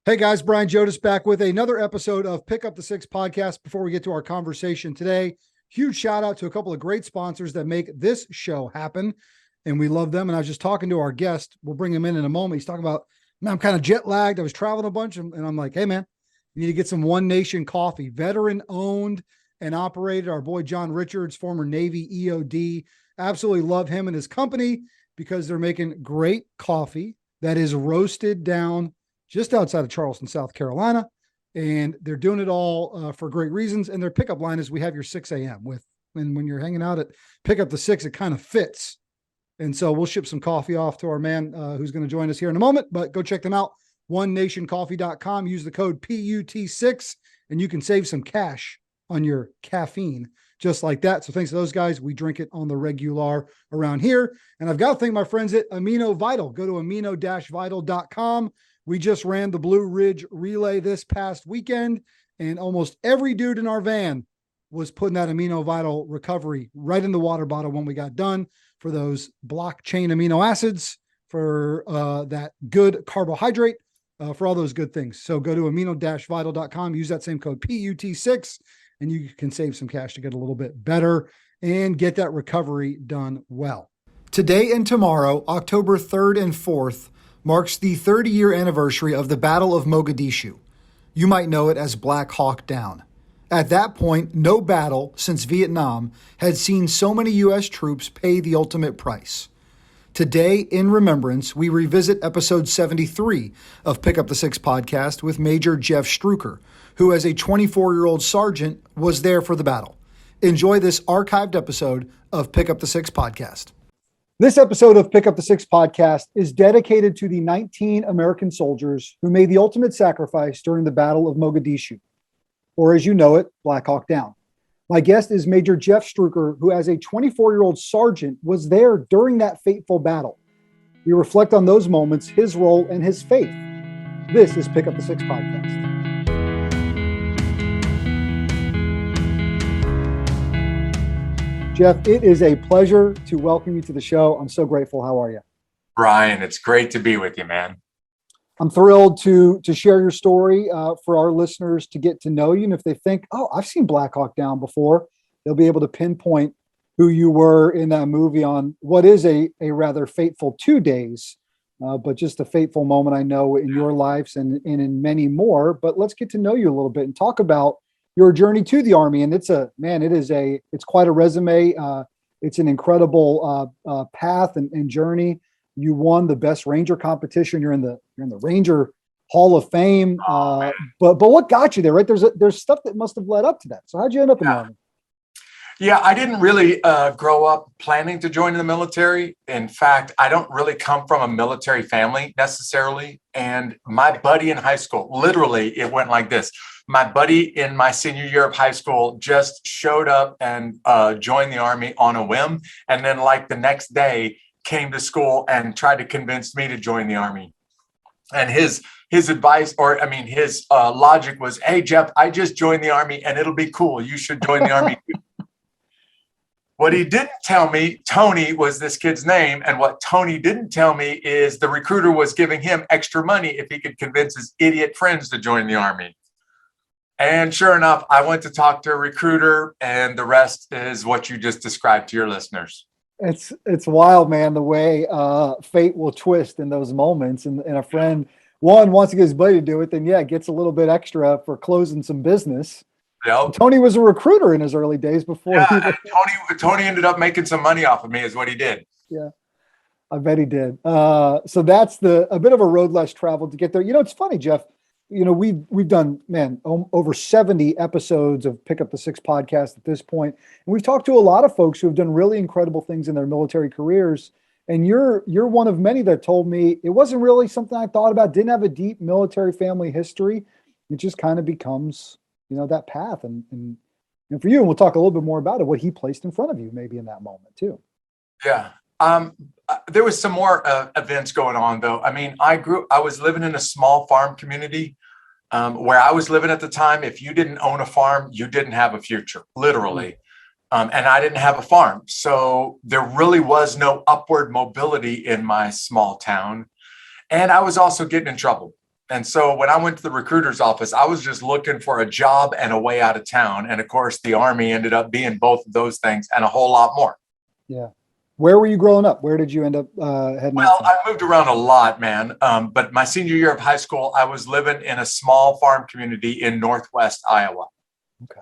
Hey guys, Brian Jodis back with another episode of Pick Up the Six podcast. Before we get to our conversation today, huge shout out to a couple of great sponsors that make this show happen, and we love them. And I was just talking to our guest. We'll bring him in a moment. He's talking about, man, I'm kind of jet lagged. I was traveling a bunch, and I'm like, hey man, you need to get some One Nation coffee, veteran owned and operated. Our boy John Richards, former Navy EOD, absolutely love him and his company because they're making great coffee that is roasted down just outside of Charleston, South Carolina. And they're doing it all for great reasons. And their pickup line is we have your 6 a.m. with, and when you're hanging out at Pick Up the Six, it kind of fits. And so we'll ship some coffee off to our man who's going to join us here in a moment, but go check them out. OneNationCoffee.com. Use the code PUT6 and you can save some cash on your caffeine just like that. So thanks to those guys. We drink it on the regular around here. And I've got to thank my friends at Amino Vital. Go to amino-vital.com. We just ran the Blue Ridge Relay this past weekend, and almost every dude in our van was putting that Amino Vital recovery right in the water bottle when we got done for those blockchain amino acids, for that good carbohydrate, for all those good things. So go to amino-vital.com, use that same code PUT6, and you can save some cash to get a little bit better and get that recovery done well. Today and tomorrow, October 3rd and 4th, marks the 30-year anniversary of the Battle of Mogadishu. You might know it as Black Hawk Down. At that point, no battle since Vietnam had seen so many U.S. troops pay the ultimate price. Today, in remembrance, we revisit episode 73 of Pick Up the Six podcast with Major Jeff Struecker, who as a 24-year-old sergeant was there for the battle. Enjoy this archived episode of Pick Up the Six podcast. This episode of Pick Up the Six podcast is dedicated to the 19 American soldiers who made the ultimate sacrifice during the Battle of Mogadishu, or as you know it, Black Hawk Down. My guest is Major Jeff Struecker, who as a 24-year-old sergeant was there during that fateful battle. We reflect on those moments, his role, and his faith. This is Pick Up the Six podcast. Jeff, it is a pleasure to welcome you to the show. I'm so grateful. How are you? Brian, it's great to be with you, man. I'm thrilled to share your story for our listeners to get to know you. And if they think, oh, I've seen Black Hawk Down before, they'll be able to pinpoint who you were in that movie on what is a rather fateful 2 days, but just a fateful moment I know in your lives and in many more. But let's get to know you a little bit and talk about your journey to the Army. And it's quite a resume. It's an incredible path and journey. You won the best Ranger competition. You're in the Ranger Hall of Fame. But what got you there, right? There's stuff that must have led up to that. So how'd you end up in the Army? Yeah, I didn't really grow up planning to join the military. In fact, I don't really come from a military family necessarily. And my buddy in high school, literally, it went like this. My buddy in my senior year of high school just showed up and joined the Army on a whim. And then like the next day came to school and tried to convince me to join the Army. And his advice, his logic was, hey, Jeff, I just joined the Army and it'll be cool. You should join the Army too. What he didn't tell me, Tony was this kid's name. And what Tony didn't tell me is the recruiter was giving him extra money if he could convince his idiot friends to join the Army. And sure enough, I went to talk to a recruiter, and the rest is what you just described to your listeners. It's wild, man, the way fate will twist in those moments. And a friend, one, wants to get his buddy to do it, then, gets a little bit extra for closing some business. Yep. Tony was a recruiter in his early days before. Tony ended up making some money off of me is what he did. Yeah, I bet he did. So that's a bit of a road less traveled to get there. It's funny, Jeff. We've done, over 70 episodes of Pick Up the Six podcast at this point. And we've talked to a lot of folks who have done really incredible things in their military careers. And you're one of many that told me it wasn't really something I thought about, didn't have a deep military family history. It just kind of becomes, that path. And for you, and we'll talk a little bit more about it, what he placed in front of you maybe in that moment too. Yeah. There was some more events going on though. I was living in a small farm community where I was living at the time. If you didn't own a farm, you didn't have a future, literally. And I didn't have a farm. So there really was no upward mobility in my small town. And I was also getting in trouble. And so when I went to the recruiter's office, I was just looking for a job and a way out of town. And of course, the Army ended up being both of those things and a whole lot more. Yeah. Where were you growing up? Where did you end up heading Well, out I moved around a lot, man. But my senior year of high school, I was living in a small farm community in Northwest Iowa. Okay.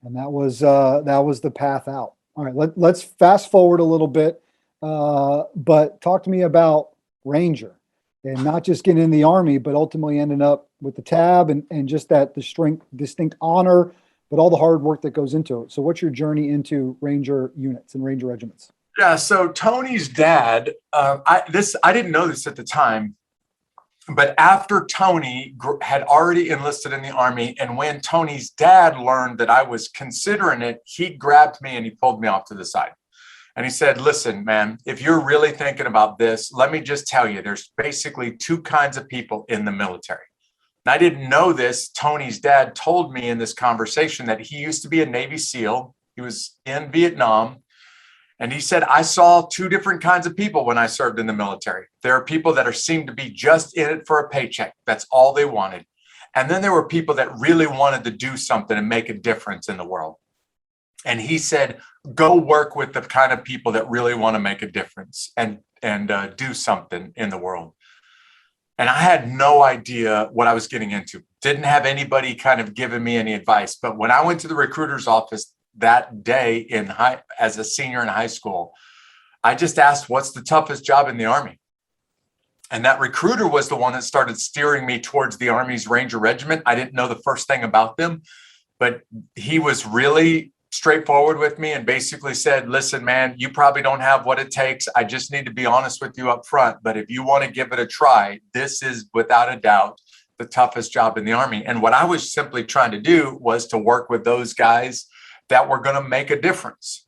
And that was the path out. All right, let's fast forward a little bit, but talk to me about Ranger and not just getting in the Army, but ultimately ending up with the tab and just that distinct honor, but all the hard work that goes into it. So what's your journey into Ranger units and Ranger regiments? Yeah, so Tony's dad, I didn't know this at the time, but after Tony had already enlisted in the Army, and when Tony's dad learned that I was considering it, he grabbed me and he pulled me off to the side. And he said, listen, man, if you're really thinking about this, let me just tell you, there's basically two kinds of people in the military. And I didn't know this. Tony's dad told me in this conversation that he used to be a Navy SEAL. He was in Vietnam. And he said, I saw two different kinds of people when I served in the military. There are people that seemed to be just in it for a paycheck. That's all they wanted. And then there were people that really wanted to do something and make a difference in the world. And he said, go work with the kind of people that really want to make a difference and do something in the world. And I had no idea what I was getting into. Didn't have anybody kind of giving me any advice. But when I went to the recruiter's office that day as a senior in high school, I just asked, what's the toughest job in the Army? And that recruiter was the one that started steering me towards the Army's Ranger Regiment. I didn't know the first thing about them, but he was really straightforward with me and basically said, listen, man, you probably don't have what it takes. I just need to be honest with you up front. But if you want to give it a try, this is without a doubt the toughest job in the Army. And what I was simply trying to do was to work with those guys that were going to make a difference.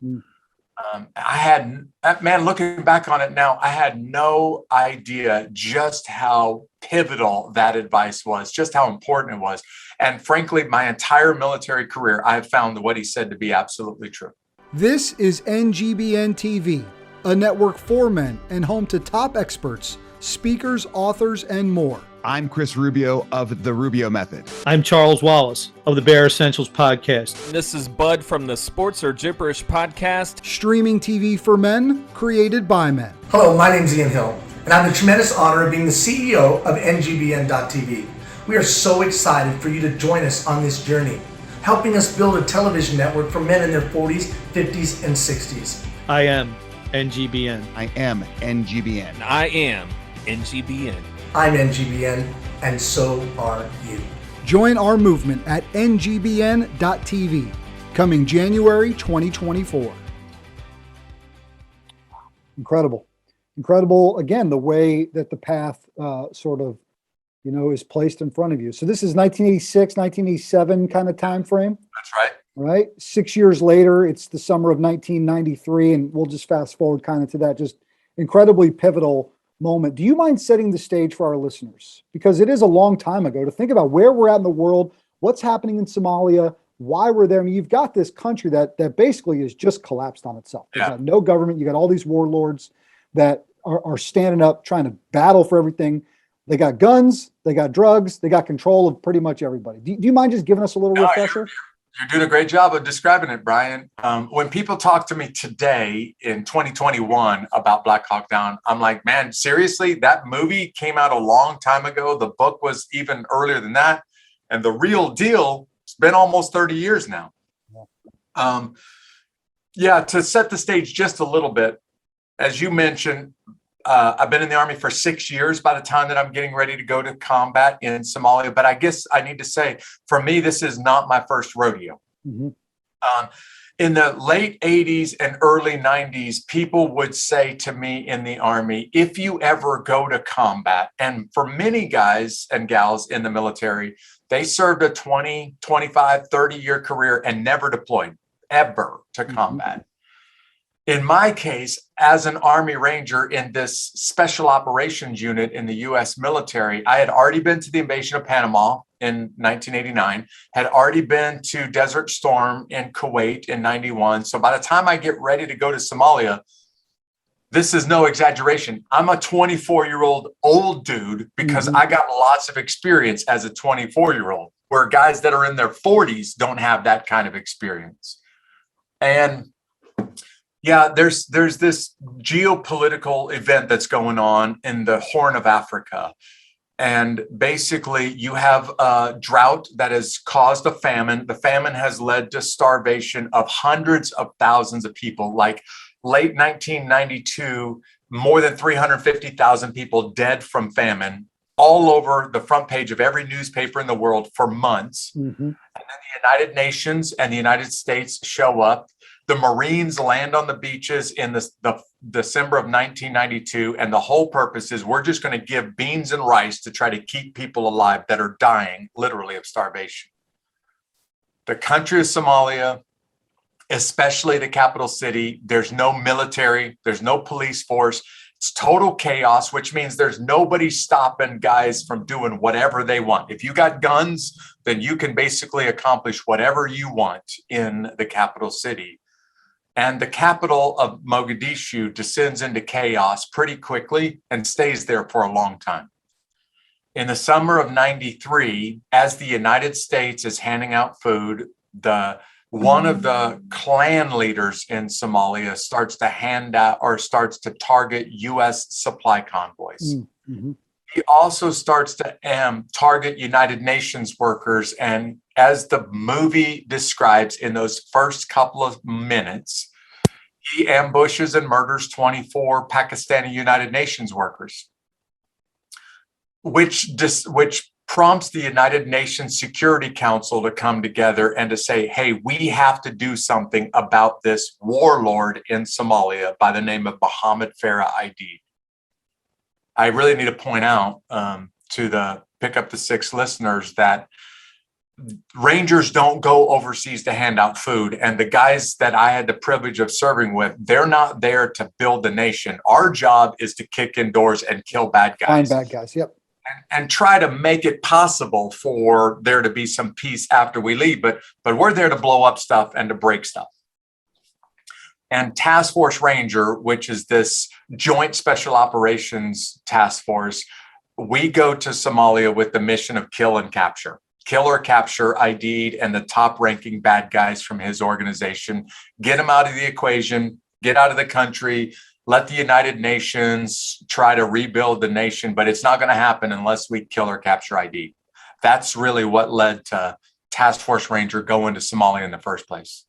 Looking back on it now, I had no idea just how pivotal that advice was, just how important it was. And frankly, my entire military career, I have found what he said to be absolutely true. This is NGBN TV, a network for men and home to top experts, speakers, authors, and more. I'm Chris Rubio of The Rubio Method. I'm Charles Wallace of the Bear Essentials Podcast. This is Bud from the Sports or Gibberish Podcast. Streaming TV for men, created by men. Hello, my name's Ian Hill, and I have the tremendous honor of being the CEO of NGBN.TV. We are so excited for you to join us on this journey, helping us build a television network for men in their 40s, 50s, and 60s. I am NGBN. I am NGBN. I am NGBN. I'm NGBN, and so are you. Join our movement at NGBN.TV, coming January 2024. Incredible. Again, the way that the path is placed in front of you. So this is 1986, 1987 kind of time frame. That's right. Right? 6 years later, it's the summer of 1993, and we'll just fast forward kind of to that just incredibly pivotal moment. Do you mind setting the stage for our listeners? Because it is a long time ago to think about where we're at in the world, what's happening in Somalia, why we're there. I mean, you've got this country that basically is just collapsed on itself. Yeah. You've got no government. You got all these warlords that are standing up, trying to battle for everything. They got guns, they got drugs, they got control of pretty much everybody. Do you mind just giving us a little refresher? You're doing a great job of describing it, Brian. When people talk to me today in 2021 about Black Hawk Down, I'm like, man, seriously, that movie came out a long time ago. The book was even earlier than that. And the real deal, it's been almost 30 years now. To set the stage just a little bit, as you mentioned, I've been in the Army for 6 years by the time that I'm getting ready to go to combat in Somalia. But I guess I need to say, for me, this is not my first rodeo. Mm-hmm. In the late 80s and early 90s, people would say to me in the Army, if you ever go to combat, and for many guys and gals in the military, they served a 20, 25, 30-year career and never deployed ever to combat. Mm-hmm. In my case, as an Army Ranger in this special operations unit in the U.S. military, I had already been to the invasion of Panama in 1989, had already been to Desert Storm in Kuwait in 91. So by the time I get ready to go to Somalia, This is no exaggeration. I'm a 24-year-old old dude because I got lots of experience as a 24-year-old, where guys that are in their 40s don't have that kind of experience. And yeah, there's this geopolitical event that's going on in the Horn of Africa. And basically, you have a drought that has caused a famine. The famine has led to starvation of hundreds of thousands of people. Like late 1992, more than 350,000 people dead from famine, all over the front page of every newspaper in the world for months. And then the United Nations and the United States show up. The Marines land on the beaches in the December of 1992, and the whole purpose is we're just going to give beans and rice to try to keep people alive that are dying literally of starvation. The country of Somalia, especially the capital city, there's no military, there's no police force. It's total chaos, which means there's nobody stopping guys from doing whatever they want. If you got guns, then you can basically accomplish whatever you want in the capital city. And the capital of Mogadishu descends into chaos pretty quickly and stays there for a long time. In the summer of 93, as the United States is handing out food, one of the clan leaders in Somalia starts to hand out or starts to target U.S. supply convoys. He also starts to target United Nations workers. And as the movie describes, in those first couple of minutes, he ambushes and murders 24 Pakistani United Nations workers, which prompts the United Nations Security Council to come together and to say, hey, we have to do something about this warlord in Somalia by the name of Mohammed Farah Aidid. I really need to point out to the Pick Up the Six listeners that Rangers don't go overseas to hand out food. And the guys that I had the privilege of serving with, they're not there to build the nation. Our job is to kick in doors and kill bad guys. Find bad guys, yep. And try to make it possible for there to be some peace after we leave. But we're there to blow up stuff and to break stuff. And Task Force Ranger, which is this joint special operations task force, we go to Somalia with the mission of kill or capture Aidid and the top ranking bad guys from his organization, get them out of the equation, get out of the country, let the United Nations try to rebuild the nation, but it's not going to happen unless we kill or capture Aidid. That's really what led to Task Force Ranger going to Somalia in the first place.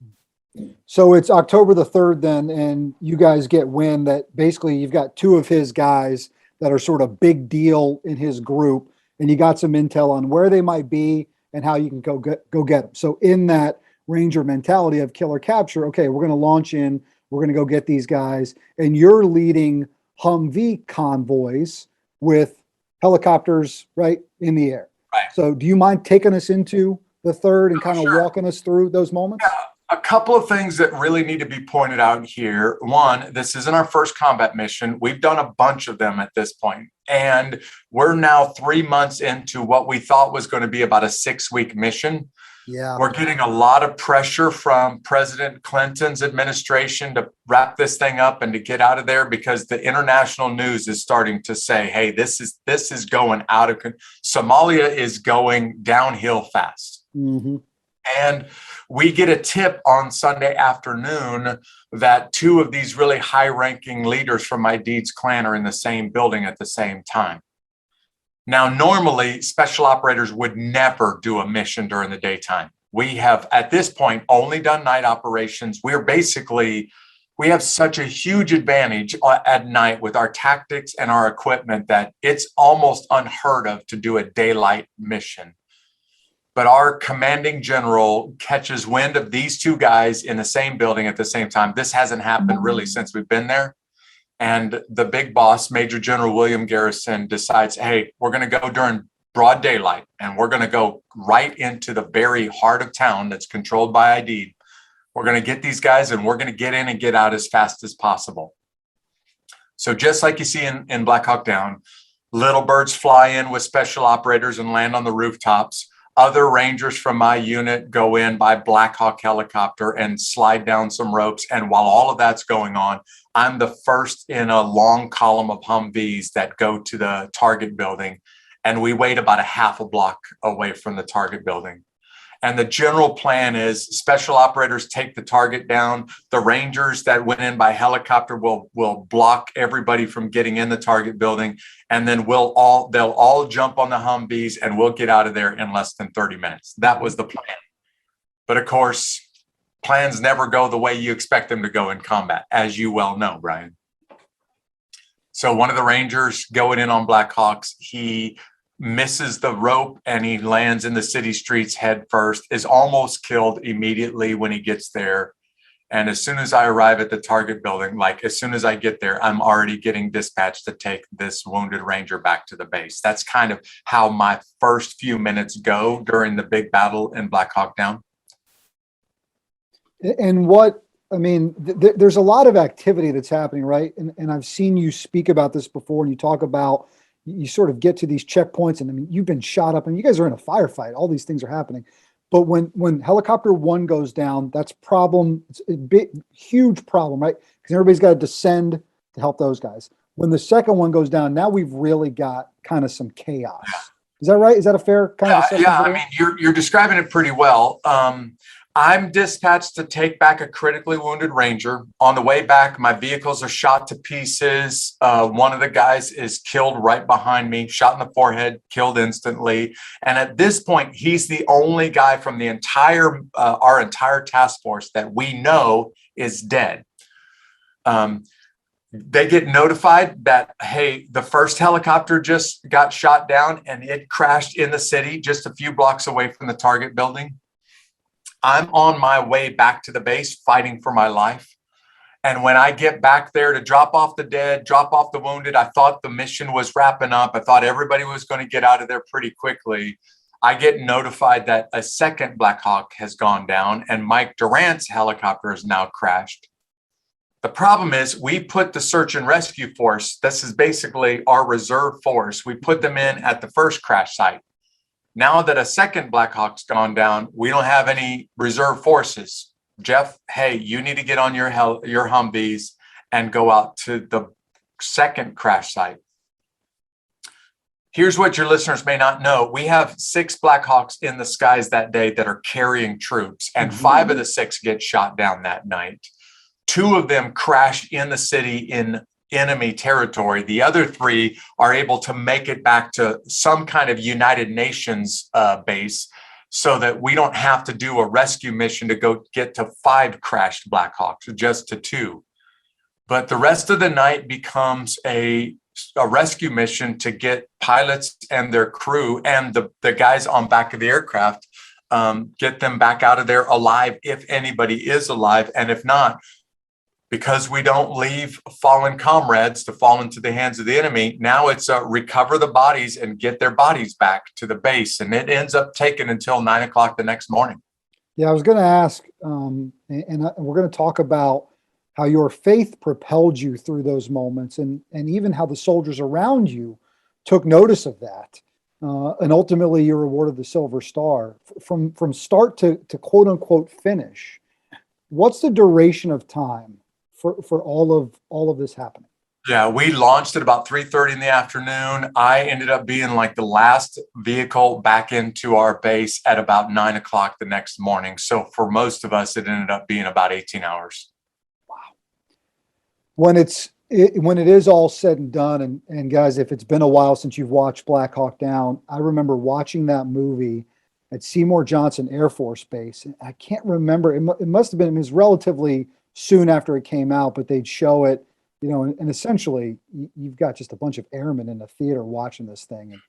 So it's October the 3rd then, and you guys get wind that basically you've got two of his guys that are sort of big deal in his group, and you got some intel on where they might be and how you can go get them. So in that Ranger mentality of kill or capture, okay, we're going to launch in, we're going to go get these guys, and you're leading Humvee convoys with helicopters right in the air. Right. So do you mind taking us into the 3rd and kind of walking us through those moments? Yeah. A couple of things that really need to be pointed out here. One, this isn't our first combat mission. We've done a bunch of them at this point, and we're now 3 months into what we thought was going to be about a 6-week mission. Yeah, we're getting a lot of pressure from President Clinton's administration to wrap this thing up and to get out of there, because the international news is starting to say, hey, this is going out of control. Somalia is going downhill fast. And we get a tip on Sunday afternoon that two of these really high-ranking leaders from Aidid's clan are in the same building at the same time. Now, normally, special operators would never do a mission during the daytime. We have, at this point, only done night operations. We have such a huge advantage at night with our tactics and our equipment that it's almost unheard of to do a daylight mission. But our commanding general catches wind of these two guys in the same building at the same time. This hasn't happened really since we've been there. And the big boss, Major General William Garrison, decides, hey, we're going to go during broad daylight, and we're going to go right into the very heart of town that's controlled by Aidid. We're going to get these guys, and we're going to get in and get out as fast as possible. So just like you see in Black Hawk Down, little birds fly in with special operators and land on the rooftops. Other Rangers from my unit go in by Black Hawk helicopter and slide down some ropes. And while all of that's going on, I'm the first in a long column of Humvees that go to the target building. And we wait about a half a block away from the target building. And the general plan is special operators take the target down. The Rangers that went in by helicopter will block everybody from getting in the target building. And then they'll all jump on the Humvees and we'll get out of there in less than 30 minutes. That was the plan. But of course, plans never go the way you expect them to go in combat, as you well know, Brian. So one of the Rangers going in on Black Hawks, he misses the rope and he lands in the city streets head first, is almost killed immediately when he gets there. And as soon as I arrive at the target building, like as soon as I get there, I'm already getting dispatched to take this wounded Ranger back to the base. That's kind of how my first few minutes go during the big battle in Black Hawk Down. And there's a lot of activity that's happening, right? And I've seen you speak about this before, and you talk about, you sort of get to these checkpoints, and I mean, you've been shot up and you guys are in a firefight. All these things are happening. But when helicopter 1 goes down, that's problem. It's a big, huge problem, right? Because everybody's got to descend to help those guys. When the second one goes down, now we've really got kind of some chaos. Is that right? Is that a fair kind of assessment? Yeah, I mean, you're describing it pretty well. I'm dispatched to take back a critically wounded Ranger. On the way back, my vehicles are shot to pieces. One of the guys is killed right behind me, shot in the forehead, killed instantly. And at this point, he's the only guy from the our entire task force that we know is dead. They get notified that, hey, the first helicopter just got shot down and it crashed in the city just a few blocks away from the target building. I'm on my way back to the base fighting for my life. And when I get back there to drop off the dead, drop off the wounded, I thought the mission was wrapping up. I thought everybody was going to get out of there pretty quickly. I get notified that a second Black Hawk has gone down and Mike Durant's helicopter is now crashed. The problem is we put the search and rescue force, this is basically our reserve force, we put them in at the first crash site. Now that a second Black Hawk's gone down, we don't have any reserve forces. Jeff, hey, you need to get on your Humvees and go out to the second crash site. Here's what your listeners may not know. We have 6 Black Hawks in the skies that day that are carrying troops, and 5 of the 6 get shot down that night. 2 of them crash in the city in enemy territory. The other 3 are able to make it back to some kind of United Nations base so that we don't have to do a rescue mission to go get to 5 crashed Black Hawks, just to 2. But the rest of the night becomes a rescue mission to get pilots and their crew and the guys on back of the aircraft, get them back out of there alive if anybody is alive. And if not, because we don't leave fallen comrades to fall into the hands of the enemy, now it's recover the bodies and get their bodies back to the base. And it ends up taking until 9 o'clock the next morning. Yeah, I was going to ask, and we're going to talk about how your faith propelled you through those moments, and even how the soldiers around you took notice of that. And ultimately you're awarded the Silver Star. From start to quote unquote finish, what's the duration of time for all of this happening? Yeah, we launched at about 3:30 in the afternoon. I ended up being like the last vehicle back into our base at about 9 o'clock the next morning. So for most of us, it ended up being about 18 hours. Wow. When it is all said and done, and guys, if it's been a while since you've watched Black Hawk Down, I remember watching that movie at Seymour Johnson Air Force Base. I can't remember. It must have been, it was relatively soon after it came out, but they'd show it, and essentially you've got just a bunch of airmen in the theater watching this thing, and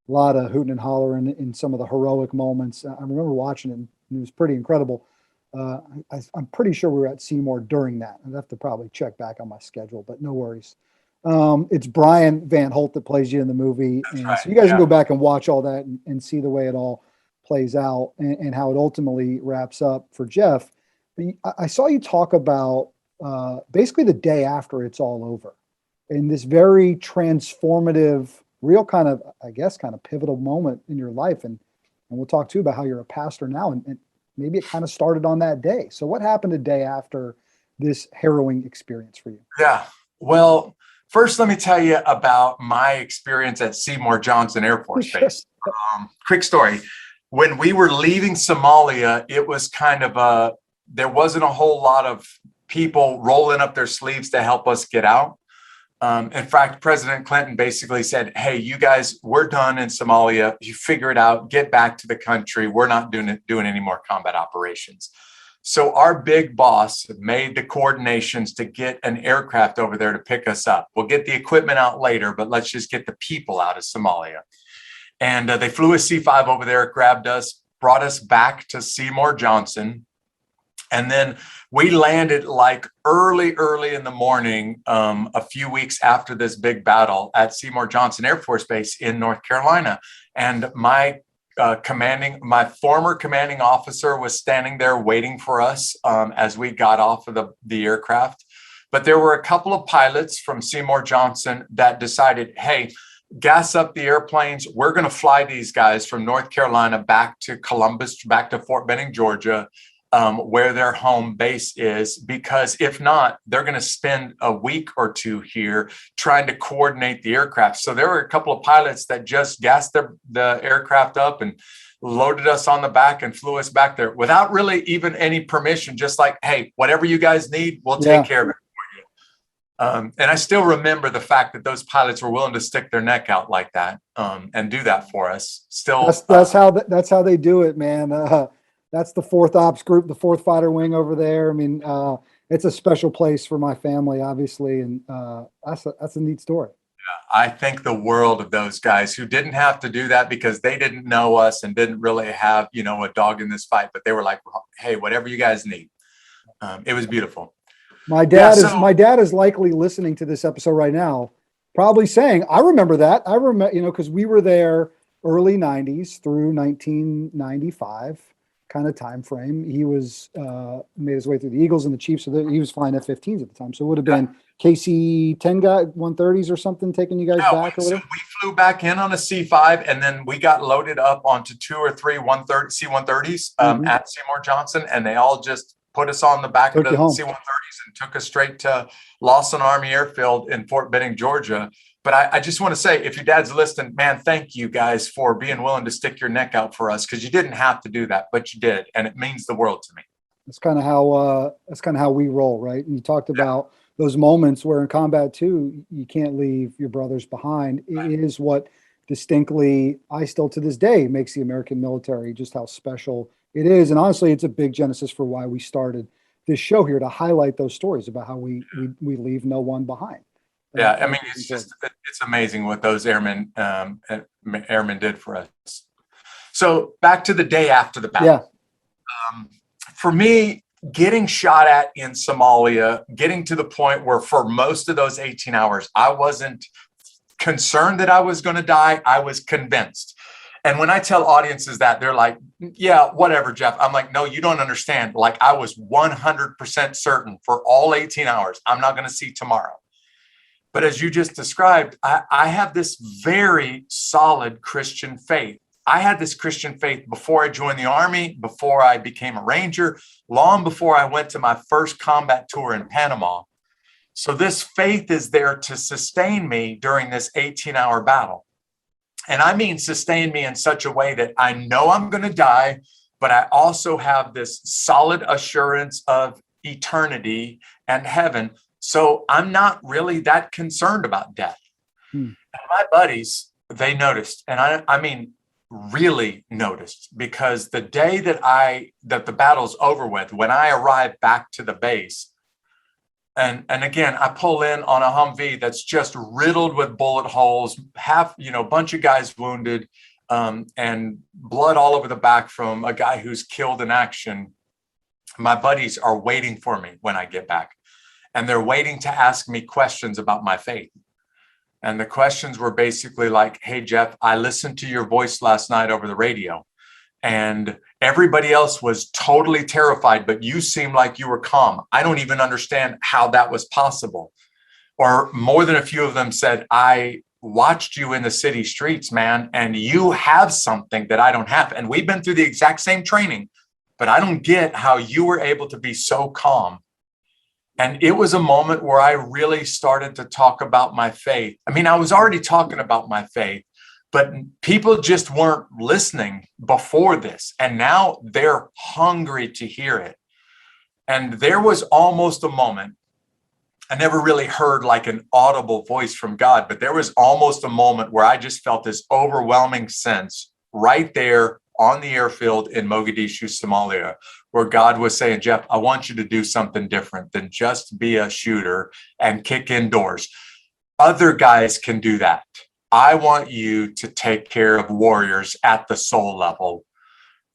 a lot of hooting and hollering in some of the heroic moments. I remember watching it, and it was pretty incredible. I'm pretty sure we were at Seymour during that. I'd have to probably check back on my schedule, but no worries. It's Brian Van Holt that plays you in the movie. That's and right. So you guys can go back and watch all that and see the way it all plays out and how it ultimately wraps up for Jeff. I saw you talk about basically the day after it's all over, in this very transformative, real kind of, I guess, kind of pivotal moment in your life. And And we'll talk too about how you're a pastor now, and maybe it kind of started on that day. So what happened a day after this harrowing experience for you? Yeah. Well, first, let me tell you about my experience at Seymour Johnson Air Force Base. Quick story. When we were leaving Somalia, it was kind of there wasn't a whole lot of people rolling up their sleeves to help us get out. In fact, President Clinton basically said, hey, you guys, we're done in Somalia. You figure it out, get back to the country. We're not doing any more combat operations. So our big boss made the coordinations to get an aircraft over there to pick us up. We'll get the equipment out later, but let's just get the people out of Somalia. And they flew a C-5 over there, grabbed us, brought us back to Seymour Johnson. And then we landed like early in the morning, a few weeks after this big battle at Seymour Johnson Air Force Base in North Carolina. And my former commanding officer was standing there waiting for us as we got off of the aircraft. But there were a couple of pilots from Seymour Johnson that decided, hey, gas up the airplanes. We're going to fly these guys from North Carolina back to Columbus, back to Fort Benning, Georgia, where their home base is, because if not, they're going to spend a week or two here trying to coordinate the aircraft. So there were a couple of pilots that just gassed the aircraft up and loaded us on the back and flew us back there without really even any permission, just like, hey, whatever you guys need, we'll take care of it for you. And I still remember the fact that those pilots were willing to stick their neck out like that and do that for us. Still, that's how they do it, man. That's the 4th Ops Group, the 4th Fighter Wing over there. I mean, it's a special place for my family, obviously, and that's a neat story. Yeah, I think the world of those guys who didn't have to do that because they didn't know us and didn't really have, a dog in this fight, but they were like, hey, whatever you guys need. It was beautiful. My dad is likely listening to this episode right now, probably saying, I remember that. I remember, because we were there early 90s through 1995. Kind of time frame. He was made his way through the Eagles and the Chiefs, so he was flying F-15s at the time. So it would have been KC-10 guy 130s or something taking you guys back. So we flew back in on a C-5, and then we got loaded up onto 2 or 3 C-130s at Seymour Johnson, and they all just put us on the back of the C-130s and took us straight to Lawson Army Airfield in Fort Benning, Georgia. But I just want to say, if your dad's listening, man, thank you guys for being willing to stick your neck out for us, because you didn't have to do that, but you did, and it means the world to me. That's kind of how we roll, right? And you talked about those moments where in combat too, you can't leave your brothers behind. It is what distinctly, I still to this day, makes the American military just how special it is. And honestly, it's a big genesis for why we started this show here, to highlight those stories about how we leave no one behind. Yeah, I mean, it's amazing what those airmen did for us. So back to the day after the battle. Yeah. For me, getting shot at in Somalia, getting to the point where for most of those 18 hours, I wasn't concerned that I was going to die. I was convinced. And when I tell audiences that, they're like, yeah, whatever, Jeff. I'm like, no, you don't understand. Like, I was 100% certain for all 18 hours, I'm not going to see tomorrow. But as you just described, I have this very solid Christian faith. I had this Christian faith before I joined the Army, before I became a Ranger, long before I went to my first combat tour in Panama. So this faith is there to sustain me during this 18-hour battle. And I mean sustain me in such a way that I know I'm going to die, but I also have this solid assurance of eternity and heaven. So I'm not really that concerned about death. And my buddies, they noticed, and I mean, really noticed, because the day that the battle's over with, when I arrive back to the base, and again, I pull in on a Humvee that's just riddled with bullet holes, bunch of guys wounded, and blood all over the back from a guy who's killed in action. My buddies are waiting for me when I get back. And they're waiting to ask me questions about my faith. And the questions were basically like, hey, Jeff, I listened to your voice last night over the radio, and everybody else was totally terrified, but you seemed like you were calm. I don't even understand how that was possible. Or more than a few of them said, I watched you in the city streets, man, and you have something that I don't have. And we've been through the exact same training, but I don't get how you were able to be so calm. And it was a moment where I really started to talk about my faith. I mean, I was already talking about my faith, but people just weren't listening before this. And now they're hungry to hear it. And there was almost a moment. I never really heard like an audible voice from God, but there was almost a moment where I just felt this overwhelming sense right there on the airfield in Mogadishu, Somalia, where God was saying, Jeff, I want you to do something different than just be a shooter and kick indoors. Other guys can do that. I want you to take care of warriors at the soul level,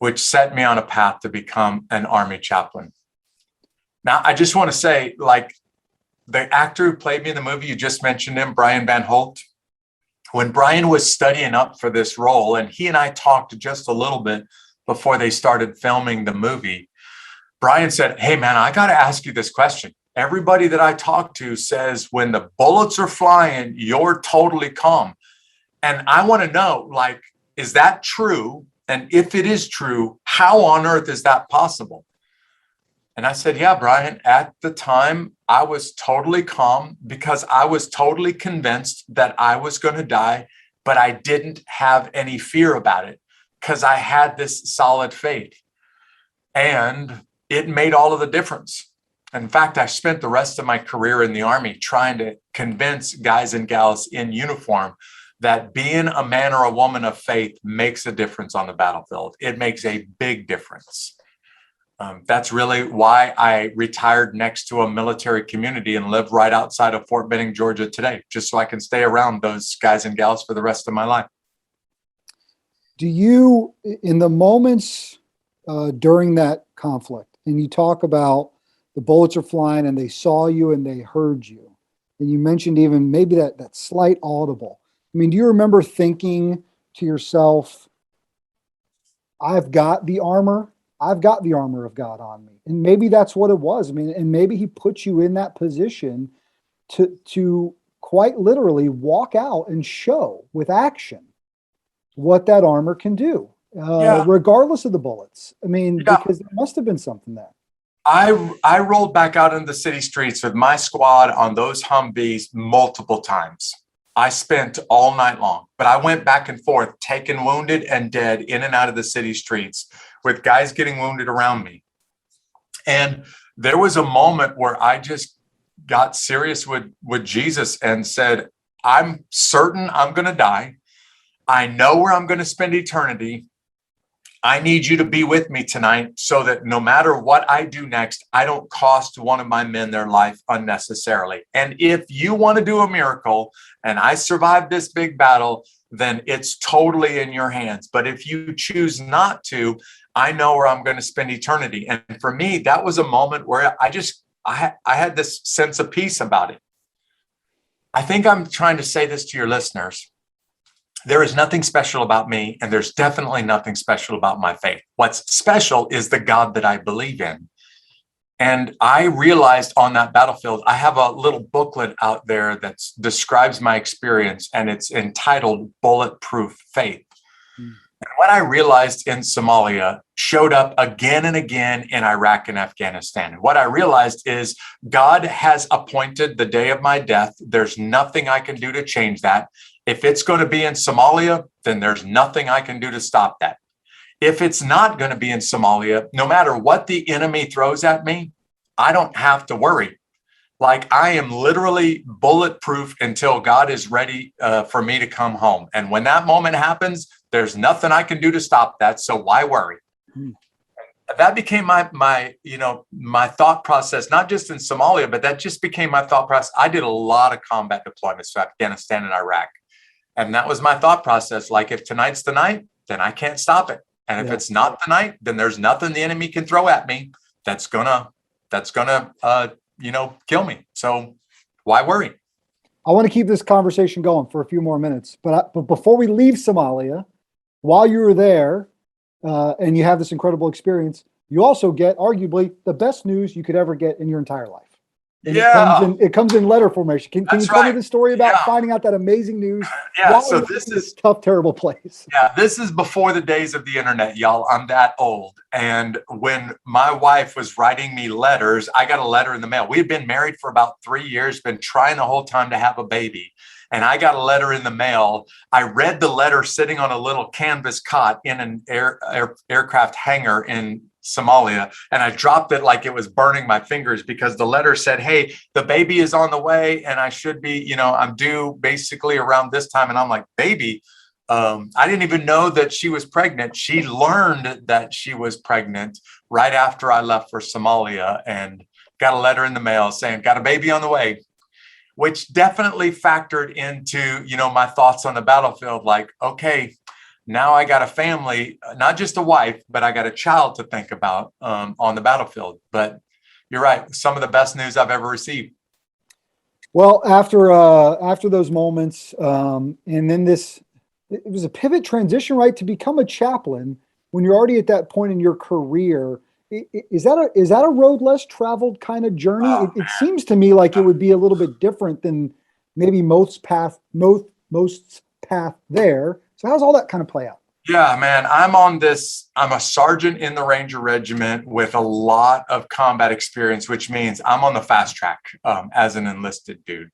which set me on a path to become an Army chaplain. Now, I just want to say, like, the actor who played me in the movie, you just mentioned him, Brian Van Holt. When Brian was studying up for this role, and he and I talked just a little bit before they started filming the movie, Brian said, hey, man, I got to ask you this question. Everybody that I talk to says when the bullets are flying, you're totally calm. And I want to know, like, is that true? And if it is true, how on earth is that possible? And I said, yeah, Brian, at the time, I was totally calm because I was totally convinced that I was going to die, but I didn't have any fear about it because I had this solid faith. And it made all of the difference. In fact, I spent the rest of my career in the Army trying to convince guys and gals in uniform that being a man or a woman of faith makes a difference on the battlefield. It makes a big difference. That's really why I retired next to a military community and live right outside of Fort Benning, Georgia today, just so I can stay around those guys and gals for the rest of my life. Do you, in the moments during that conflict, and you talk about the bullets are flying and they saw you and they heard you, and you mentioned even maybe that slight audible. I mean, do you remember thinking to yourself, I've got the armor of God on me? And maybe that's what it was. I mean, and maybe he put you in that position to quite literally walk out and show with action what that armor can do, regardless of the bullets. I mean, because there must have been something there. I rolled back out in the city streets with my squad on those Humvees multiple times. I spent all night long, but I went back and forth, taking wounded and dead in and out of the city streets with guys getting wounded around me. And there was a moment where I just got serious with Jesus and said, I'm certain I'm going to die. I know where I'm going to spend eternity. I need you to be with me tonight so that no matter what I do next, I don't cost one of my men their life unnecessarily. And if you want to do a miracle and I survive this big battle, then it's totally in your hands. But if you choose not to, I know where I'm going to spend eternity. And for me, that was a moment where I had this sense of peace about it. I think I'm trying to say this to your listeners. There is nothing special about me, and there's definitely nothing special about my faith. What's special is the God that I believe in. And I realized on that battlefield, I have a little booklet out there that describes my experience, and it's entitled Bulletproof Faith. And what I realized in Somalia showed up again and again in Iraq and Afghanistan. And what I realized is God has appointed the day of my death. There's nothing I can do to change that. If it's going to be in Somalia, then there's nothing I can do to stop that. If it's not going to be in Somalia, no matter what the enemy throws at me, I don't have to worry. Like, I am literally bulletproof until God is ready for me to come home. And when that moment happens, there's nothing I can do to stop that. So why worry? That became my thought process, not just in Somalia, but that just became my thought process. I did a lot of combat deployments to Afghanistan and Iraq. And that was my thought process. Like, if tonight's the night, then I can't stop it. And if it's not the night, then there's nothing the enemy can throw at me that's gonna kill me. So why worry? I want to keep this conversation going for a few more minutes, but before we leave Somalia, while you were there and you have this incredible experience, you also get arguably the best news you could ever get in your entire life. And Yeah. it comes in letter formation. Can you That's tell me right. the story about Yeah. finding out that amazing news? Yeah. while So you're this in is tough, terrible place. Yeah, this is before the days of the internet, y'all. I'm that old. And when my wife was writing me letters, I got a letter in the mail. We had been married for about 3 years, been trying the whole time to have a baby. And I got a letter in the mail. I read the letter sitting on a little canvas cot in an aircraft hangar in Somalia. And I dropped it like it was burning my fingers because the letter said, hey, the baby is on the way and I should be, I'm due basically around this time. And I'm like, baby? I didn't even know that she was pregnant. She learned that she was pregnant right after I left for Somalia and got a letter in the mail saying, got a baby on the way, which definitely factored into, my thoughts on the battlefield. Like, okay, now I got a family, not just a wife, but I got a child to think about on the battlefield. But you're right. Some of the best news I've ever received. Well, after those moments, and then it was a pivot transition, right, to become a chaplain when you're already at that point in your career. Is that a road less traveled kind of journey? It seems to me like it would be a little bit different than maybe most path there. So how's all that kind of play out? Yeah, man, I'm a sergeant in the Ranger Regiment with a lot of combat experience, which means I'm on the fast track as an enlisted dude.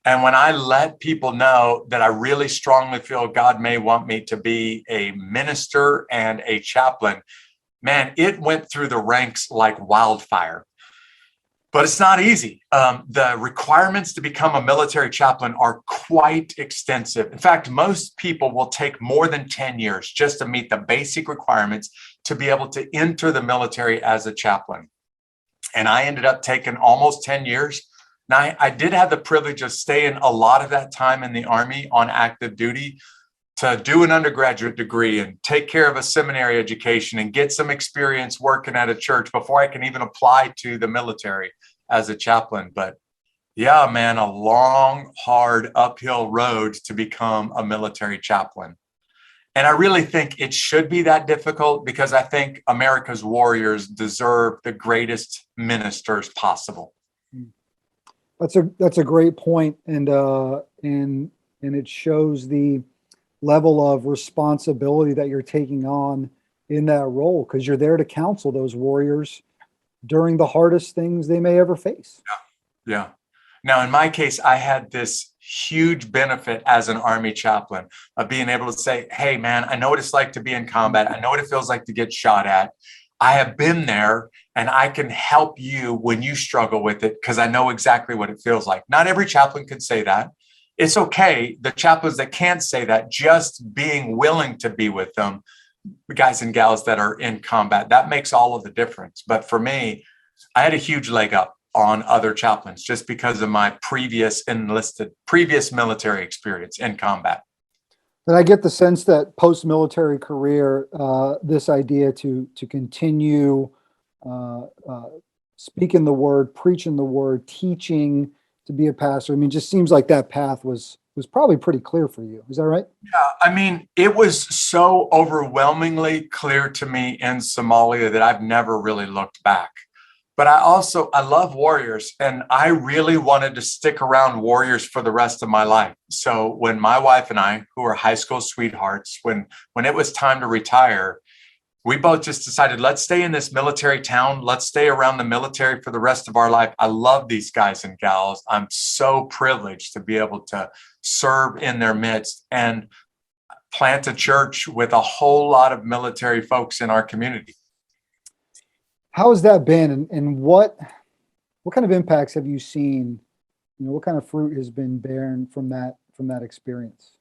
And when I let people know that I really strongly feel God may want me to be a minister and a chaplain, man, it went through the ranks like wildfire. But it's not easy. The requirements to become a military chaplain are quite extensive. In fact, most people will take more than 10 years just to meet the basic requirements to be able to enter the military as a chaplain. And I ended up taking almost 10 years. Now, I did have the privilege of staying a lot of that time in the Army on active duty to do an undergraduate degree and take care of a seminary education and get some experience working at a church before I can even apply to the military as a chaplain. But yeah, man, a long, hard uphill road to become a military chaplain. And I really think it should be that difficult because I think America's warriors deserve the greatest ministers possible. That's a great point, and it shows the level of responsibility that you're taking on in that role, because you're there to counsel those warriors during the hardest things they may ever face. Yeah. Now, in my case, I had this huge benefit as an Army chaplain of being able to say, hey, man, I know what it's like to be in combat. I know what it feels like to get shot at. I have been there and I can help you when you struggle with it because I know exactly what it feels like. Not every chaplain can say that. It's okay. The chaplains that can't say that, just being willing to be with them, the guys and gals that are in combat, that makes all of the difference. But for me, I had a huge leg up on other chaplains just because of my previous military experience in combat. And I get the sense that post-military career, this idea to continue speaking the word, preaching the word, teaching, to be a pastor, I mean, just seems like that path was probably pretty clear for you. Is that right? Yeah, I mean, it was so overwhelmingly clear to me in Somalia that I've never really looked back. But I love warriors, and I really wanted to stick around warriors for the rest of my life. So when my wife and I, who are high school sweethearts, when it was time to retire, we both just decided, let's stay in this military town. Let's stay around the military for the rest of our life. I love these guys and gals. I'm so privileged to be able to serve in their midst and plant a church with a whole lot of military folks in our community. How has that been, and what kind of impacts have you seen? What kind of fruit has been born from that experience?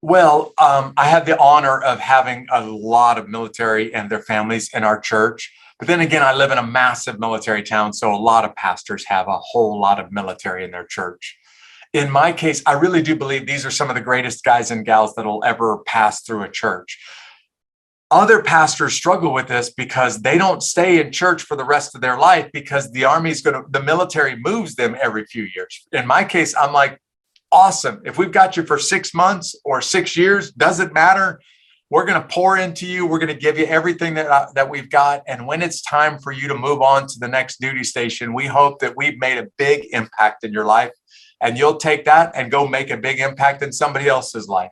Well, I had the honor of having a lot of military and their families in our church. But then again, I live in a massive military town, so a lot of pastors have a whole lot of military in their church. In my case, I really do believe these are some of the greatest guys and gals that will ever pass through a church. Other pastors struggle with this because they don't stay in church for the rest of their life because the military moves them every few years. In my case, I'm like, awesome. If we've got you for 6 months or 6 years, doesn't matter. We're going to pour into you. We're going to give you everything that we've got. And when it's time for you to move on to the next duty station, we hope that we've made a big impact in your life, and you'll take that and go make a big impact in somebody else's life.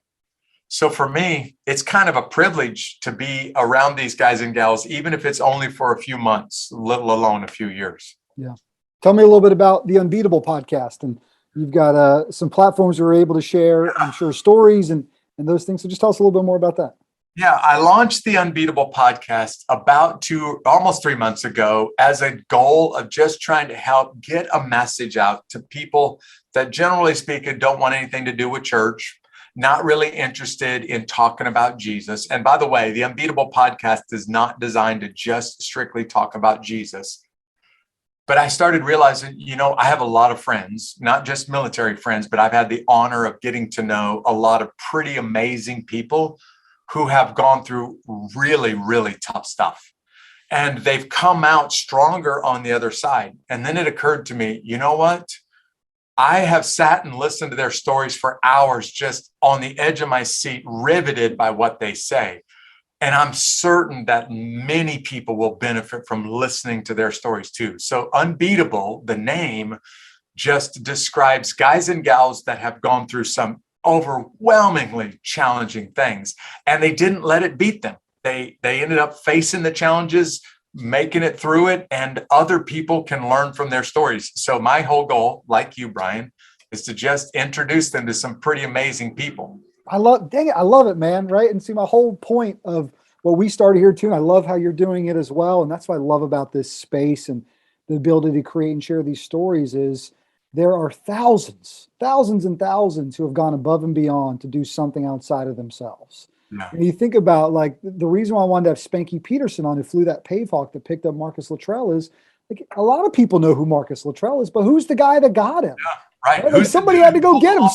So for me, it's kind of a privilege to be around these guys and gals, even if it's only for a few months, let alone a few years. Yeah. Tell me a little bit about the Unbeatable podcast. And you've got some platforms where you're able to share, I'm sure, stories and those things. So just tell us a little bit more about that. Yeah, I launched the Unbeatable podcast almost 3 months ago as a goal of just trying to help get a message out to people that, generally speaking, don't want anything to do with church, not really interested in talking about Jesus. And by the way, the Unbeatable podcast is not designed to just strictly talk about Jesus. But I started realizing, I have a lot of friends, not just military friends, but I've had the honor of getting to know a lot of pretty amazing people who have gone through really, really tough stuff. And they've come out stronger on the other side. And then it occurred to me, you know what? I have sat and listened to their stories for hours, just on the edge of my seat, riveted by what they say. And I'm certain that many people will benefit from listening to their stories too. So Unbeatable, the name, just describes guys and gals that have gone through some overwhelmingly challenging things, and they didn't let it beat them. They ended up facing the challenges, making it through it, and other people can learn from their stories. So my whole goal, like you, Brian, is to just introduce them to some pretty amazing people. I love it, man. Right. And see, my whole point of what we started here too, and I love how you're doing it as well. And that's what I love about this space and the ability to create and share these stories is there are thousands and thousands who have gone above and beyond to do something outside of themselves. Yeah. And you think about like the reason why I wanted to have Spanky Peterson on, who flew that Pavehawk that picked up Marcus Luttrell, is like a lot of people know who Marcus Luttrell is, but who's the guy that got him? Yeah, right. Like somebody had to go get him.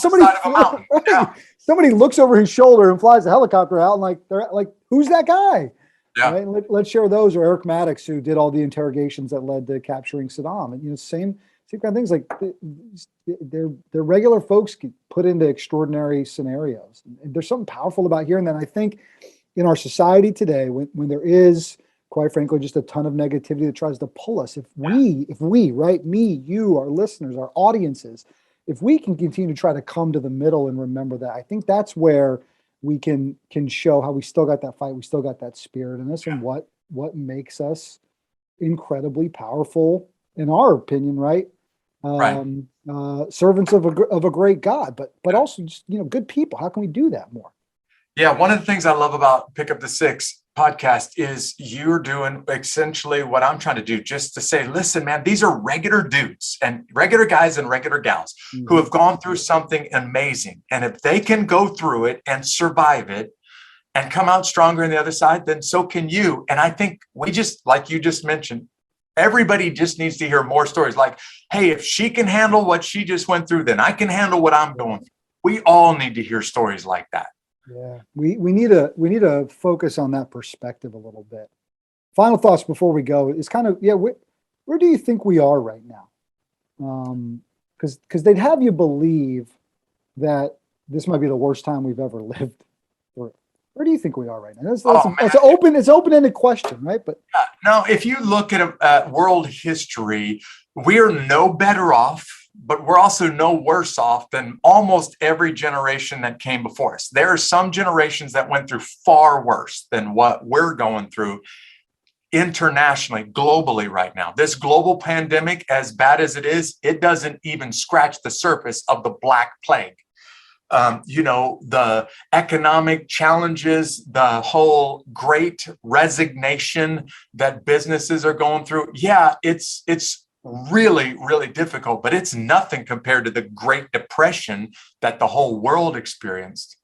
Somebody looks over his shoulder and flies a helicopter out, and like they're like, who's that guy? Yeah. Right? Let's share those. Or Eric Maddox, who did all the interrogations that led to capturing Saddam, and same kind of things. Like they're regular folks get put into extraordinary scenarios. And there's something powerful about hearing that. And I think in our society today, when there is, quite frankly, just a ton of negativity that tries to pull us, if we, right, me, you, our listeners, our audiences, if we can continue to try to come to the middle and remember that, I think that's where we can show how we still got that fight, we still got that spirit in us, and what makes us incredibly powerful, in our opinion, right? Servants of a great God, but also just, good people. How can we do that more? Yeah, one of the things I love about Pick Up the Six podcast is you're doing essentially what I'm trying to do, just to say, listen, man, these are regular dudes and regular guys and regular gals who have gone through something amazing. And if they can go through it and survive it and come out stronger on the other side, then so can you. And I think we just, like you just mentioned, everybody just needs to hear more stories like, hey, if she can handle what she just went through, then I can handle what I'm going through. We all need to hear stories like that. Yeah, we need to focus on that perspective a little bit. Final thoughts before we go is kind of, where do you think we are right now? Because they'd have you believe that this might be the worst time we've ever lived through. Where do you think we are right now? That's an open-ended question, right? But no, if you look at world history, we're no better off, but we're also no worse off than almost every generation that came before us. There are some generations that went through far worse than what we're going through internationally, globally right now. This global pandemic, as bad as it is, it doesn't even scratch the surface of the Black Plague. The economic challenges, the whole great resignation that businesses are going through. Yeah, it's really, really difficult, but it's nothing compared to the Great Depression that the whole world experienced.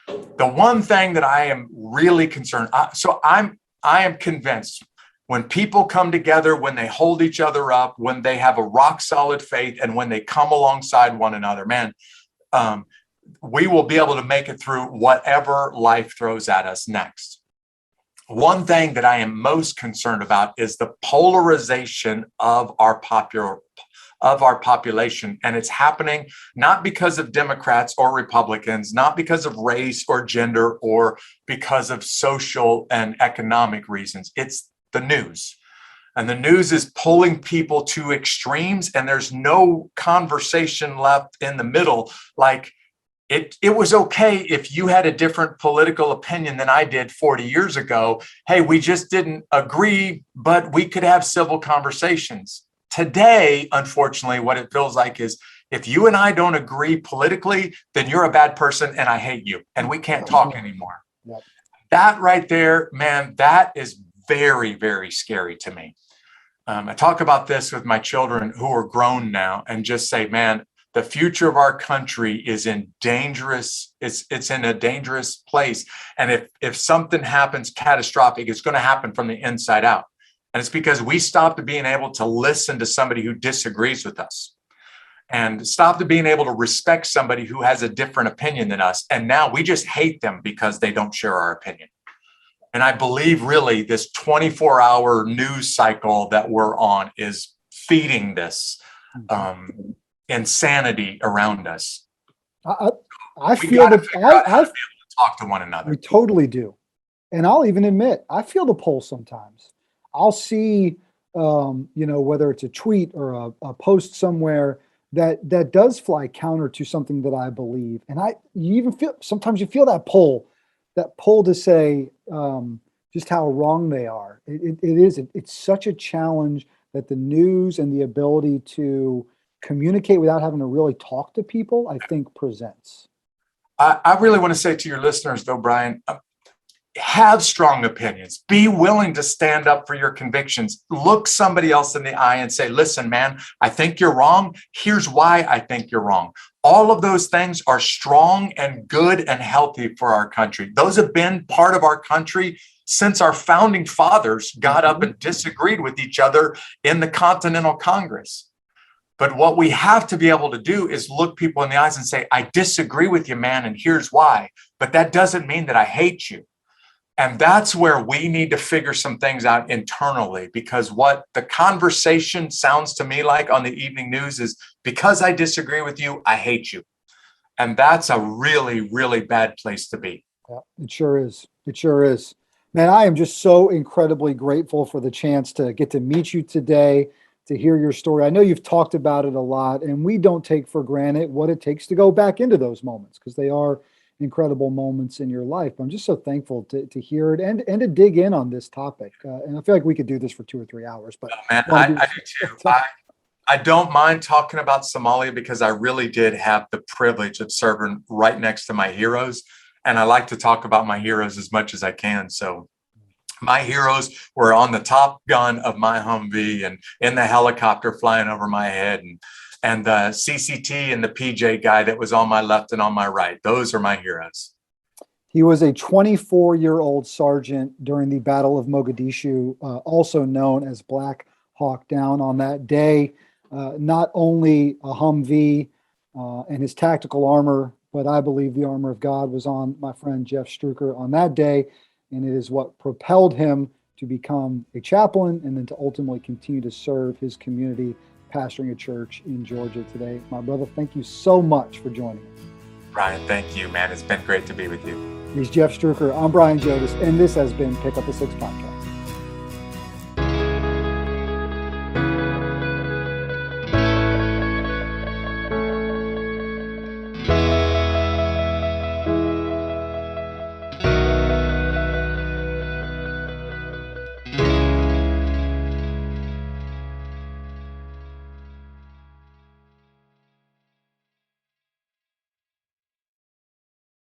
The one thing that I am really concerned, I am convinced when people come together, when they hold each other up, when they have a rock solid faith, and when they come alongside one another, man, we will be able to make it through whatever life throws at us next. One thing that I am most concerned about is the polarization of our of our population. And it's happening not because of Democrats or Republicans, not because of race or gender or because of social and economic reasons. It's the news. And the news is pulling people to extremes, and there's no conversation left in the middle. Like it was okay if you had a different political opinion than I did 40 years ago. Hey, we just didn't agree, but we could have civil conversations. Today, unfortunately, what it feels like is if you and I don't agree politically, then you're a bad person and I hate you and we can't talk anymore. Yep. That right there, man, that is very, very scary to me. I talk about this with my children who are grown now and just say, man, the future of our country is in dangerous. It's in a dangerous place. And if something happens catastrophic, it's going to happen from the inside out. And it's because we stopped being able to listen to somebody who disagrees with us and stopped being able to respect somebody who has a different opinion than us. And now we just hate them because they don't share our opinion. And I believe really this 24-hour news cycle that we're on is feeding this insanity around us. I feel that I talk to one another. We totally do. And I'll even admit, I feel the pull sometimes. I'll see, whether it's a tweet or a post somewhere that does fly counter to something that I believe. And you even feel, sometimes you feel that pull to say just how wrong they are. It's such a challenge that the news and the ability to communicate without having to really talk to people, I think presents. I really want to say to your listeners though, Brian, have strong opinions, be willing to stand up for your convictions, look somebody else in the eye and say, listen, man, I think you're wrong. Here's why I think you're wrong. All of those things are strong and good and healthy for our country. Those have been part of our country since our founding fathers got up and disagreed with each other in the Continental Congress. But what we have to be able to do is look people in the eyes and say, I disagree with you, man, and here's why. But that doesn't mean that I hate you. And that's where we need to figure some things out internally, because what the conversation sounds to me like on the evening news is because I disagree with you, I hate you. And that's a really, really bad place to be. Yeah, it sure is. It sure is. Man, I am just so incredibly grateful for the chance to get to meet you today, to hear your story. I know you've talked about it a lot, and we don't take for granted what it takes to go back into those moments, because they are incredible moments in your life. I'm just so thankful to hear it and to dig in on this topic. And I feel like we could do this for 2 or 3 hours. But man, I do too. I don't mind talking about Somalia because I really did have the privilege of serving right next to my heroes. And I like to talk about my heroes as much as I can. So my heroes were on the Top Gun of my Humvee and in the helicopter flying over my head, and the CCT and the PJ guy that was on my left and on my right. Those are my heroes. He was a 24-year-old sergeant during the Battle of Mogadishu, also known as Black Hawk Down. On that day, not only a Humvee and his tactical armor, but I believe the armor of God was on my friend Jeff Struecker on that day. And it is what propelled him to become a chaplain and then to ultimately continue to serve his community, pastoring a church in Georgia today. My brother, thank you so much for joining us. Brian, thank you, man. It's been great to be with you. He's Jeff Struecker. I'm Brian Jodis, and this has been Pick Up the Six Podcast.